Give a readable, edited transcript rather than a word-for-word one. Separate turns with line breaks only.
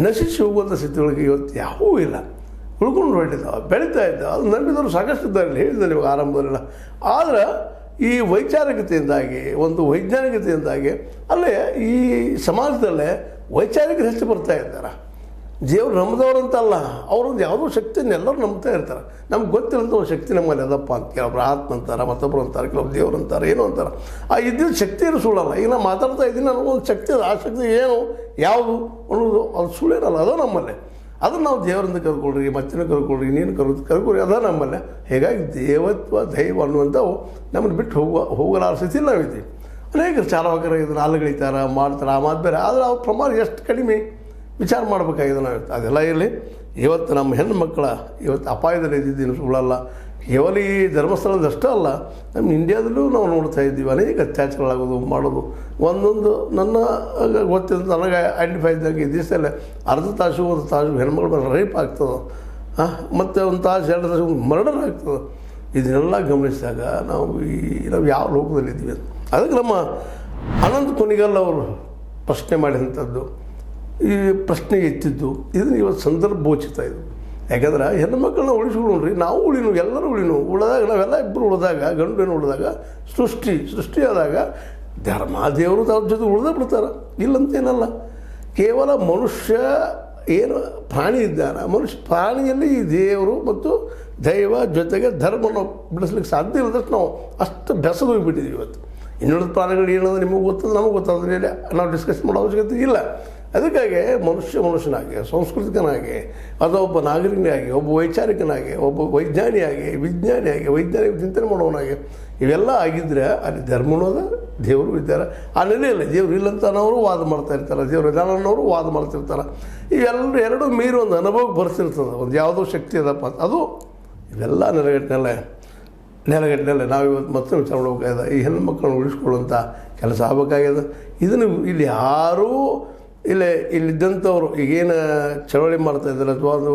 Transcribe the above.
ನಶಿಸಿ ಹೋಗುವಂಥ ಸ್ಥಿತಿಯೊಳಗೆ ಇವತ್ತು ಯಾವೂ ಇಲ್ಲ, ಉಳ್ಕೊಂಡು ಹೊರಟಿದ್ದಾವೆ, ಬೆಳೀತಾ ಇದ್ದಾವೆ. ಅದು ನಂಬಿದವರು ಸಾಕಷ್ಟು ಇದ್ದಾರೆ, ಹೇಳಿದೆ ನಿಮಗೆ ಆರಂಭದಲ್ಲ. ಆದರೆ ಈ ವೈಚಾರಿಕತೆಯಿಂದಾಗಿ, ಒಂದು ವೈಜ್ಞಾನಿಕತೆಯಿಂದಾಗಿ ಅಲ್ಲೇ ಈ ಸಮಾಜದಲ್ಲೇ ವೈಚಾರಿಕರು ಹೆಚ್ಚು ಬರ್ತಾ ಇದ್ದಾರೆ. ದೇವ್ರು ನಂಬಿದವ್ರಂತಲ್ಲ, ಅವರೊಂದು ಯಾವುದೋ ಶಕ್ತಿಯನ್ನು ಎಲ್ಲರೂ ನಂಬ್ತಾ ಇರ್ತಾರೆ. ನಮ್ಗೆ ಗೊತ್ತಿರೋಂಥ ಒಂದು ಶಕ್ತಿ ನಮ್ಮಲ್ಲಿ ಅದಪ್ಪ ಅಂತ ಕೆಲವೊಬ್ರು ಆತ್ಮ ಅಂತಾರೆ, ಮತ್ತೊಬ್ಬರು ಅಂತಾರೆ, ಕೆಲವೊಬ್ರು ದೇವ್ರು ಅಂತಾರೆ, ಏನೋ ಅಂತಾರೆ. ಆ ಇದ್ದಿದ್ದು ಶಕ್ತಿಯನ್ನು ಸುಳ್ಳಲ್ಲ. ಈಗ ನಾನು ಮಾತಾಡ್ತಾ ಇದ್ದೀನಿ, ನನಗೊಂದು ಶಕ್ತಿ ಅದು, ಆ ಶಕ್ತಿ ಏನು ಯಾವುದು ಅನ್ನೋದು ಅದು ಸುಳ್ಳೇನಲ್ಲ, ಅದು ನಮ್ಮಲ್ಲೇ. ಅದನ್ನು ನಾವು ದೇವರಿಂದ ಕರ್ಕೊಳ್ರಿ, ಮತ್ತಿನ ಕರ್ಕೊಳ್ರಿ, ನೀನು ಕರ್ಕೊಳ್ರಿ, ಅದ ನಮ್ಮಲ್ಲೇ. ಹೀಗಾಗಿ ದೇವತ್ವ ದೈವ ಅನ್ನುವಂಥವು ನಮ್ಮನ್ನು ಬಿಟ್ಟು ಹೋಗಲಾರ ಸ್ಥಿತಿಯಲ್ಲಿ ನಾವಿದ್ದೀವಿ. ಅನೇಕರು ಚಾಲಕರು ಇದನ್ನು ಅಲ್ಲಗಳಿತಾರೆ, ಮಾಡ್ತಾರೆ, ಆ ಮಾತು ಬೇರೆ. ಆದರೆ ಅವ್ರ ಪ್ರಮಾಣ ಎಷ್ಟು ಕಡಿಮೆ ವಿಚಾರ ಮಾಡಬೇಕಾಗಿದೆ ನಾವು. ಅದೆಲ್ಲ ಇರಲಿ. ಇವತ್ತು ನಮ್ಮ ಹೆಣ್ಣು ಮಕ್ಕಳ ಇವತ್ತು ಅಪಾಯದಲ್ಲಿ ಇದ್ದಿದ್ದೀನಿ, ಸುಳ್ಳಲ್ಲ. ಕೇವಲ ಈ ಧರ್ಮಸ್ಥಳದಷ್ಟೇ ಅಲ್ಲ, ನಮ್ಮ ಇಂಡಿಯಾದಲ್ಲೂ ನಾವು ನೋಡ್ತಾ ಇದ್ದೀವಿ ಅನೇಕ ಅತ್ಯಾಚಾರಗಳಾಗೋದು, ಮಾಡೋದು. ಒಂದೊಂದು ನನ್ನ ಗೊತ್ತಿದ್ದು ನನಗೆ ಐಡೆಂಟಿಫೈ ಇದ್ದಾಗ ಈ ದಿವಸದಲ್ಲೇ ಅರ್ಧ ತಾಸು ಒಂದು ತಾಸು ಹೆಣ್ಮಕ್ಳ ಮೇಲೆ ರೇಪ್ ಆಗ್ತದೆ, ಮತ್ತು ಒಂದು ತಾಸು 2 ತಾಸು ಮರ್ಡರ್ ಆಗ್ತದೆ. ಇದನ್ನೆಲ್ಲ ಗಮನಿಸಿದಾಗ ನಾವು ಯಾವ ಲೋಕದಲ್ಲಿದ್ದೀವಿ ಅಂತ. ಅದಕ್ಕೆ ನಮ್ಮ ಅನಂತ ಕುಣಿಗಲ್ ಅವರು ಪ್ರಶ್ನೆ ಮಾಡಿದಂಥದ್ದು, ಈ ಪ್ರಶ್ನೆ ಎತ್ತಿದ್ದು, ಇದನ್ನು ಇವತ್ತು ಸಂದರ್ಭೋಚಿತ ಇದು. ಯಾಕಂದ್ರೆ ಹೆಣ್ಣುಮಕ್ಕಳನ್ನ ಉಳಿಸ್ಕೊಂಡ್ರಿ, ನಾವು ಉಳಿನು, ಎಲ್ಲರೂ ಉಳಿನು. ಉಳಿದಾಗ ನಾವೆಲ್ಲ ಇಬ್ಬರು ಉಳಿದಾಗ, ಗಂಡು ಹೆಣ್ಣು ಉಳಿದಾಗ, ಸೃಷ್ಟಿಯಾದಾಗ ಧರ್ಮ ದೇವರು ಅವ್ರ ಜೊತೆ ಉಳಿದೇ ಬಿಡ್ತಾರೆ, ಇಲ್ಲಂತೇನಲ್ಲ. ಕೇವಲ ಮನುಷ್ಯ ಏನು ಪ್ರಾಣಿ ಇದ್ದಾನೆ, ಪ್ರಾಣಿಯಲ್ಲಿ ಈ ದೇವರು ಮತ್ತು ದೈವ ಜೊತೆಗೆ ಧರ್ಮವನ್ನು ಬಿಡಿಸ್ಲಿಕ್ಕೆ ಸಾಧ್ಯ ಇಲ್ಲದಷ್ಟು ನಾವು ಅಷ್ಟು ಬೆಸದು ಹೋಗಿಬಿಟ್ಟಿದ್ದೀವಿ ಇವತ್ತು. ಇನ್ನುಳಿದ ಪ್ರಾಣಿಗಳು ಏನಂದ್ರೆ ನಿಮಗೆ ಗೊತ್ತದ, ನಮಗೆ ಗೊತ್ತಾದ್ರೆ ನಾವು ಡಿಸ್ಕಸ್ ಮಾಡೋ ಅವಶ್ಯಕತೆ ಇಲ್ಲ. ಅದಕ್ಕಾಗಿ ಮನುಷ್ಯನಾಗಿ, ಸಾಂಸ್ಕೃತಿಕನಾಗಿ, ಅಥವಾ ಒಬ್ಬ ನಾಗರಿಕನಾಗಿ, ಒಬ್ಬ ವೈಚಾರಿಕನಾಗಿ, ಒಬ್ಬ ವಿಜ್ಞಾನಿಯಾಗಿ ವೈಜ್ಞಾನಿಕ ಚಿಂತನೆ ಮಾಡೋನಾಗಿ ಇವೆಲ್ಲ ಆಗಿದ್ದರೆ ಅಲ್ಲಿ ಧರ್ಮನೋದ ದೇವರು ಇದ್ದಾರೆ. ಆ ನೆಲೆಯಲ್ಲಿ ದೇವರು ಇಲ್ಲಂತ ಅನ್ನೋರು ವಾದ ಮಾಡ್ತಾ ಇರ್ತಾರೆ, ದೇವರು ಇದ್ದಾನೆ ಅನ್ನೋರು ವಾದ ಮಾಡ್ತಿರ್ತಾರೆ. ಇವೆರಡೂ ಮೀರಿ ಒಂದು ಅನುಭವಕ್ಕೆ ಬರ್ತಿರ್ತದೆ, ಒಂದು ಯಾವುದೋ ಶಕ್ತಿ ಅದಪ್ಪ ಅಂತ. ಅದು ಇವೆಲ್ಲ ನೆಲೆಗಟ್ಟಿನಲ್ಲೇ ನಾವಿವತ್ತು ಮತ್ತೆ ವಿಚಾರ ಮಾಡಬೇಕಾಗಿದೆ. ಈ ಹೆಣ್ಣು ಮಕ್ಕಳನ್ನು ಉಳಿಸ್ಕೊಳ್ಳುವಂಥ ಕೆಲಸ ಆಗಬೇಕಾಗಿದೆ. ಇದನ್ನು ಇಲ್ಲಿ ಯಾರೂ ಇಲ್ಲಿದ್ದಂಥವ್ರು ಈಗೇನು ಚಳವಳಿ ಮಾಡ್ತಾಯಿದ್ದಾರೆ ಅಥವಾ ಅದು